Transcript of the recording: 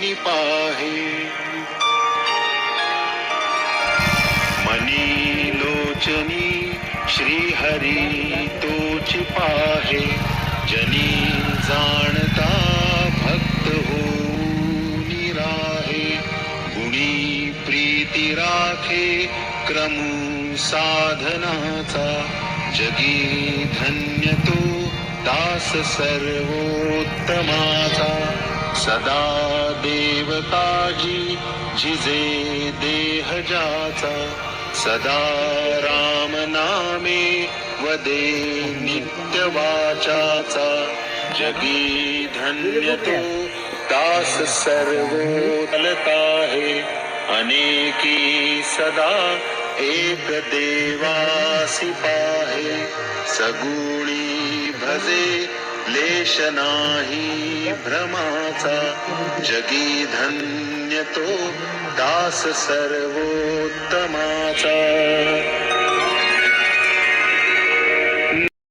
पाहे. मनी लोचनी श्री हरी तोची पाहे. जनी जाणता भक्त होऊनी राहे. गुणी प्रीती राखे क्रमू साधनाचा. जगी धन्य तो दास सर्वोत्तमाचा. सदा देवताजी झिजे देह जाचा. सदा राम नामे वदे नित्य वाचाचा. जगी धन्य तो दास सर्वोत्तमता है. अनेकी सदा एक देवासी पाहे. सगुणी भजे लेश नाही भ्रमाचा. जगी धन्य तो दास सर्वोत्तमाचा.